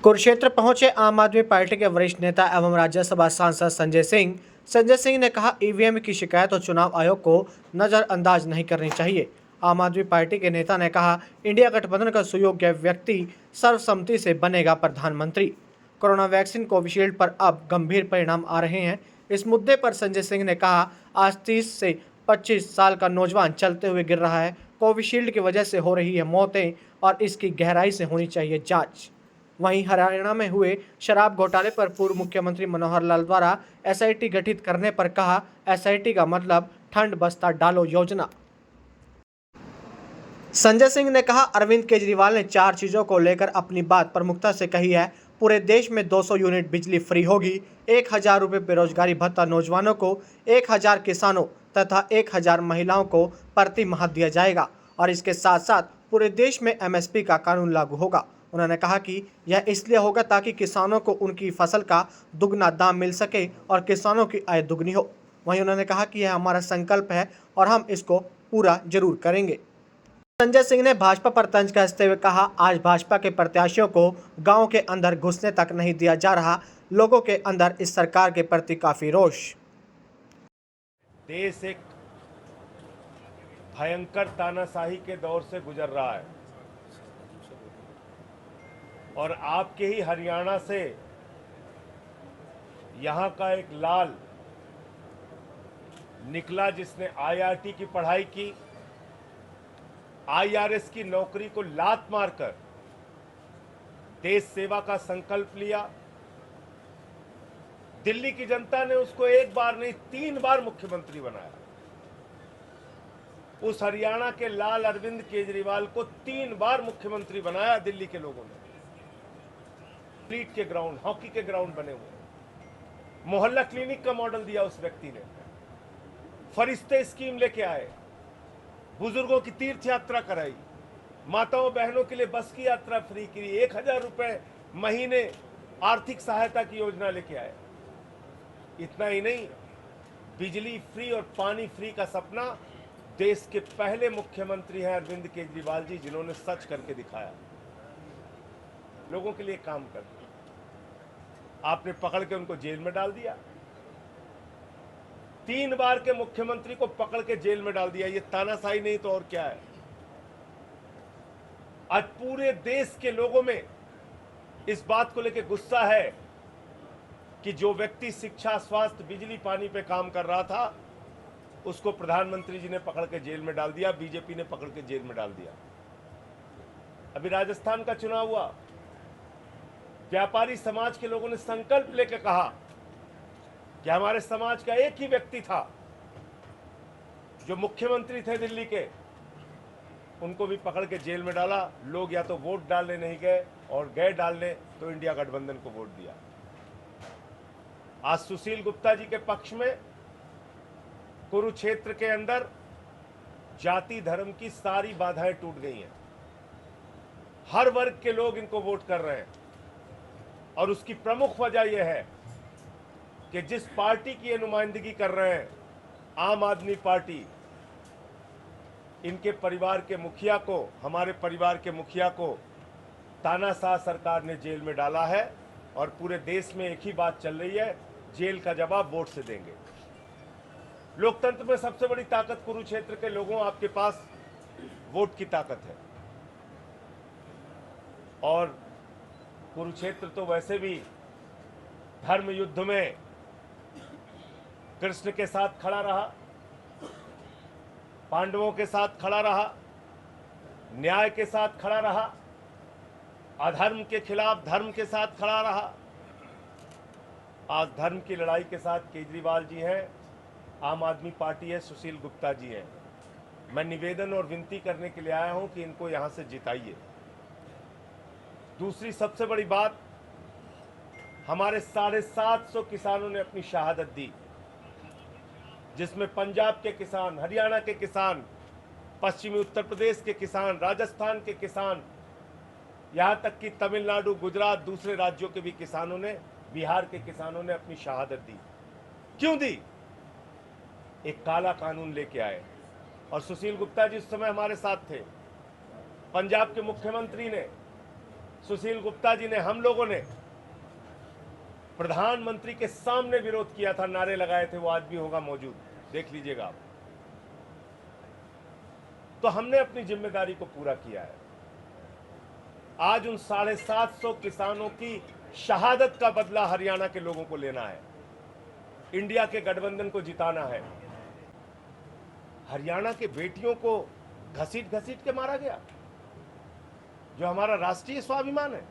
कुरुक्षेत्र पहुंचे आम आदमी पार्टी के वरिष्ठ नेता एवं राज्यसभा सांसद संजय सिंह ने कहा, ईवीएम की शिकायत और चुनाव आयोग को नजरअंदाज नहीं करनी चाहिए। आम आदमी पार्टी के नेता ने कहा, इंडिया गठबंधन का सुयोग्य व्यक्ति सर्वसम्मति से बनेगा प्रधानमंत्री। कोरोना वैक्सीन कोविशील्ड पर अब गंभीर परिणाम आ रहे हैं। इस मुद्दे पर संजय सिंह ने कहा, आज 30 से 25 साल का नौजवान चलते हुए गिर रहा है। कोविशील्ड की वजह से हो रही है मौतें और इसकी गहराई से होनी चाहिए जांच। वहीं हरियाणा में हुए शराब घोटाले पर पूर्व मुख्यमंत्री मनोहर लाल द्वारा एसआईटी गठित करने पर कहा, एसआईटी का मतलब ठंड बस्ता डालो योजना। संजय सिंह ने कहा, अरविंद केजरीवाल ने 4 चीजों को लेकर अपनी बात प्रमुखता से कही है। पूरे देश में 200 यूनिट बिजली फ्री होगी, 1000 रुपये बेरोजगारी भत्ता नौजवानों को, 1000 किसानों तथा 1000 महिलाओं को प्रति माह दिया जाएगा और इसके साथ साथ पूरे देश में एमएसपी का कानून लागू होगा। उन्होंने कहा कि यह इसलिए होगा ताकि किसानों को उनकी फसल का दुगना दाम मिल सके और किसानों की आय दुगनी हो। वहीं उन्होंने कहा कि यह हमारा संकल्प है और हम इसको पूरा जरूर करेंगे। संजय सिंह ने भाजपा पर तंज कसते हुए कहा, आज भाजपा के प्रत्याशियों को गांव के अंदर घुसने तक नहीं दिया जा रहा। लोगों के अंदर इस सरकार के प्रति काफी रोष। देश एक भयंकर तानाशाही के दौर से गुजर रहा है और आपके ही हरियाणा से यहां का एक लाल निकला जिसने आईआईटी की पढ़ाई की, आईआरएस की नौकरी को लात मारकर देश सेवा का संकल्प लिया। दिल्ली की जनता ने उसको एक बार नहीं 3 बार मुख्यमंत्री बनाया। उस हरियाणा के लाल अरविंद केजरीवाल को 3 बार मुख्यमंत्री बनाया दिल्ली के लोगों ने। क्रिकेट के ग्राउंड, हॉकी के ग्राउंड बने हुए, मोहल्ला क्लिनिक का मॉडल दिया उस व्यक्ति ने, फरिश्ते स्कीम लेके आए, बुजुर्गों की तीर्थ यात्रा कराई, माताओं बहनों के लिए बस की यात्रा फ्री की, 1000 रुपए महीने आर्थिक सहायता की योजना लेके आए। इतना ही नहीं, बिजली फ्री और पानी फ्री का सपना देश के पहले मुख्यमंत्री हैं अरविंद केजरीवाल जी, जिन्होंने सच करके दिखाया, लोगों के लिए काम कर दिया। आपने पकड़ के उनको जेल में डाल दिया। 3 बार के मुख्यमंत्री को पकड़ के जेल में डाल दिया। ये तानाशाही नहीं तो और क्या है। आज पूरे देश के लोगों में इस बात को लेकर गुस्सा है कि जो व्यक्ति शिक्षा, स्वास्थ्य, बिजली, पानी पे काम कर रहा था, उसको प्रधानमंत्री जी ने पकड़ के जेल में डाल दिया, बीजेपी ने पकड़ के जेल में डाल दिया। अभी राजस्थान का चुनाव हुआ, व्यापारी समाज के लोगों ने संकल्प लेकर कहा कि हमारे समाज का एक ही व्यक्ति था जो मुख्यमंत्री थे दिल्ली के, उनको भी पकड़ के जेल में डाला। लोग या तो वोट डालने नहीं गए और गए डालने तो इंडिया गठबंधन को वोट दिया। आज सुशील गुप्ता जी के पक्ष में कुरुक्षेत्र के अंदर जाति धर्म की सारी बाधाएं टूट गई हैं। हर वर्ग के लोग इनको वोट कर रहे हैं और उसकी प्रमुख वजह यह है कि जिस पार्टी की ये नुमाइंदगी कर रहे हैं, आम आदमी पार्टी, इनके परिवार के मुखिया को, हमारे परिवार के मुखिया को तानाशाह सरकार ने जेल में डाला है और पूरे देश में एक ही बात चल रही है, जेल का जवाब वोट से देंगे। लोकतंत्र में सबसे बड़ी ताकत कुरुक्षेत्र के लोगों, आपके पास वोट की ताकत है। और कुरुक्षेत्र तो वैसे भी धर्म युद्ध में कृष्ण के साथ खड़ा रहा, पांडवों के साथ खड़ा रहा, न्याय के साथ खड़ा रहा, अधर्म के खिलाफ धर्म के साथ खड़ा रहा। आज धर्म की लड़ाई के साथ केजरीवाल जी हैं, आम आदमी पार्टी है, सुशील गुप्ता जी हैं। मैं निवेदन और विनती करने के लिए आया हूं कि इनको यहां से जिताइए। दूसरी सबसे बड़ी बात, हमारे 750 किसानों ने अपनी शहादत दी, जिसमें पंजाब के किसान, हरियाणा के किसान, पश्चिमी उत्तर प्रदेश के किसान, राजस्थान के किसान, यहां तक कि तमिलनाडु, गुजरात, दूसरे राज्यों के भी किसानों ने, बिहार के किसानों ने अपनी शहादत दी। क्यों दी? एक काला कानून लेके आए और सुशील गुप्ता जी उस समय हमारे साथ थे। पंजाब के मुख्यमंत्री ने सुशील गुप्ता जी ने, हम लोगों ने प्रधानमंत्री के सामने विरोध किया था, नारे लगाए थे, वो आज भी होगा मौजूद, देख लीजिएगा आप। तो हमने अपनी जिम्मेदारी को पूरा किया है। आज उन 750 किसानों की शहादत का बदला हरियाणा के लोगों को लेना है, इंडिया के गठबंधन को जिताना है। हरियाणा के बेटियों को घसीट घसीट के मारा गया, जो हमारा राष्ट्रीय स्वाभिमान है।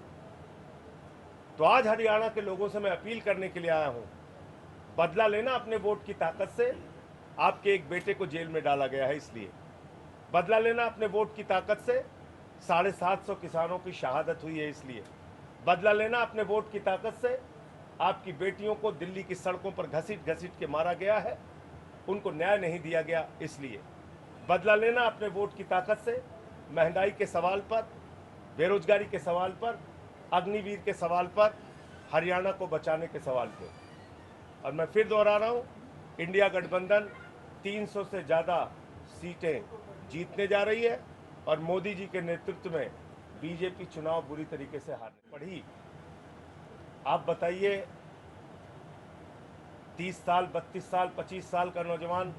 तो आज हरियाणा के लोगों से मैं अपील करने के लिए आया हूं, बदला लेना अपने वोट की ताकत से। आपके एक बेटे को जेल में डाला गया है, इसलिए बदला लेना अपने वोट की ताकत से। 750 किसानों की शहादत हुई है, इसलिए बदला लेना अपने वोट की ताकत से। आपकी बेटियों को दिल्ली की सड़कों पर घसीट घसीट के मारा गया है, उनको न्याय नहीं दिया गया, इसलिए बदला लेना अपने वोट की ताकत से। महंगाई के सवाल पर, बेरोजगारी के सवाल पर, अग्निवीर के सवाल पर, हरियाणा को बचाने के सवाल पर। और मैं फिर दोहरा रहा हूं, इंडिया गठबंधन 300 से ज़्यादा सीटें जीतने जा रही है और मोदी जी के नेतृत्व में बीजेपी चुनाव बुरी तरीके से हारने पड़ी। आप बताइए, 30 साल, 32 साल, 25 साल का नौजवान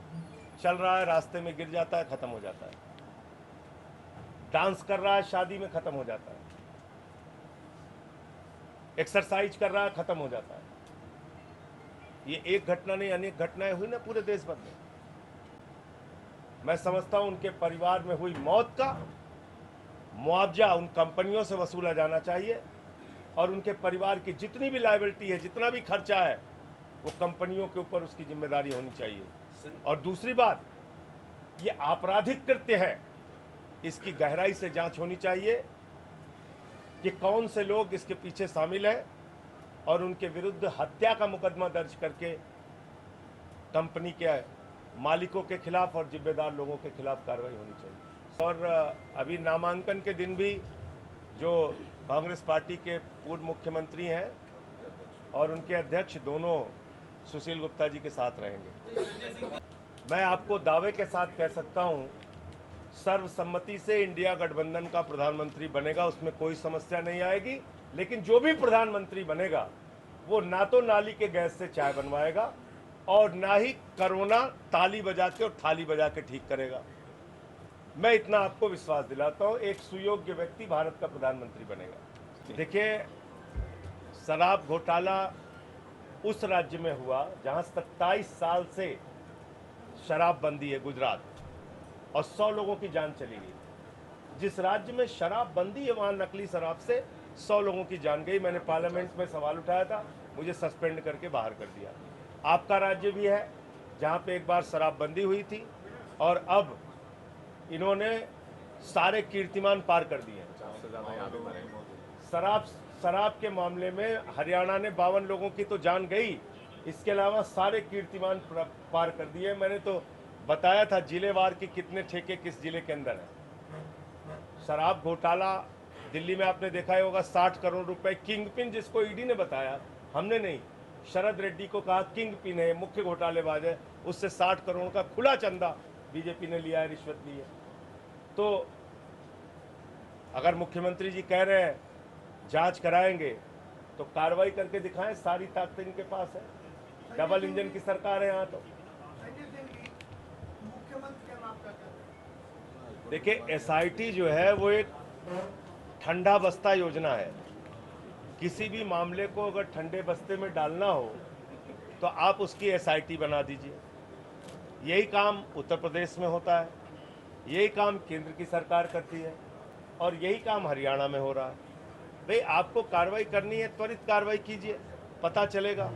चल रहा है, रास्ते में गिर जाता है, खत्म हो जाता है। डांस कर रहा है, शादी में खत्म हो जाता है। एक्सरसाइज कर रहा है, खत्म हो जाता है। ये एक घटना नहीं, अनेक घटनाएं हुई ना पूरे देश भर में। मैं समझता हूं उनके परिवार में हुई मौत का मुआवजा उन कंपनियों से वसूला जाना चाहिए और उनके परिवार की जितनी भी लायबिलिटी है, जितना भी खर्चा है, वो कंपनियों के ऊपर उसकी जिम्मेदारी होनी चाहिए। और दूसरी बात, ये आपराधिक कृत्य है, इसकी गहराई से जांच होनी चाहिए कि कौन से लोग इसके पीछे शामिल हैं और उनके विरुद्ध हत्या का मुकदमा दर्ज करके कंपनी के मालिकों के खिलाफ और जिम्मेदार लोगों के खिलाफ कार्रवाई होनी चाहिए। और अभी नामांकन के दिन भी जो कांग्रेस पार्टी के पूर्व मुख्यमंत्री हैं और उनके अध्यक्ष दोनों सुशील गुप्ता जी के साथ रहेंगे। मैं आपको दावे के साथ कह सकता हूं, सर्वसम्मति से इंडिया गठबंधन का प्रधानमंत्री बनेगा, उसमें कोई समस्या नहीं आएगी। लेकिन जो भी प्रधानमंत्री बनेगा वो ना तो नाली के गैस से चाय बनवाएगा और ना ही कोरोना ताली बजा के और थाली बजा के ठीक करेगा। मैं इतना आपको विश्वास दिलाता हूं, एक सुयोग्य व्यक्ति भारत का प्रधानमंत्री बनेगा। देखिए, शराब घोटाला उस राज्य में हुआ जहां 27 साल से शराबबंदी है, गुजरात, और 100 लोगों की जान चली गई। जिस राज्य में शराबबंदी है वहां नकली शराब से 100 लोगों की जान गई। मैंने पार्लियामेंट में सवाल उठाया था, मुझे सस्पेंड करके बाहर कर दिया। आपका राज्य भी है जहां पे एक बार शराबबंदी हुई थी और अब इन्होंने सारे कीर्तिमान पार कर दिए। शराब के मामले में हरियाणा ने 52 लोगों की तो जान गई, इसके अलावा सारे कीर्तिमान पार कर दिए। मैंने तो बताया था जिलेवार की कितने ठेके किस जिले के अंदर है। शराब घोटाला दिल्ली में आपने देखा ही होगा, 60 करोड़ रुपए किंगपिन, जिसको ईडी ने बताया, हमने नहीं। शरद रेड्डी को कहा किंगपिन है, मुख्य घोटालेबाज है, उससे 60 करोड़ का खुला चंदा बीजेपी ने लिया है, रिश्वत ली है। तो अगर मुख्यमंत्री जी कह रहे हैं जांच कराएंगे तो कार्रवाई करके दिखाएं, सारी ताकत इनके पास है। डबल इंजन की सरकार है यहाँ। तो देखिए, एसआईटी जो है वो एक ठंडा बस्ता योजना है। किसी भी मामले को अगर ठंडे बस्ते में डालना हो तो आप उसकी एसआईटी बना दीजिए। यही काम उत्तर प्रदेश में होता है, यही काम केंद्र की सरकार करती है और यही काम हरियाणा में हो रहा है। भाई, आपको कार्रवाई करनी है, त्वरित कार्रवाई कीजिए, पता चलेगा।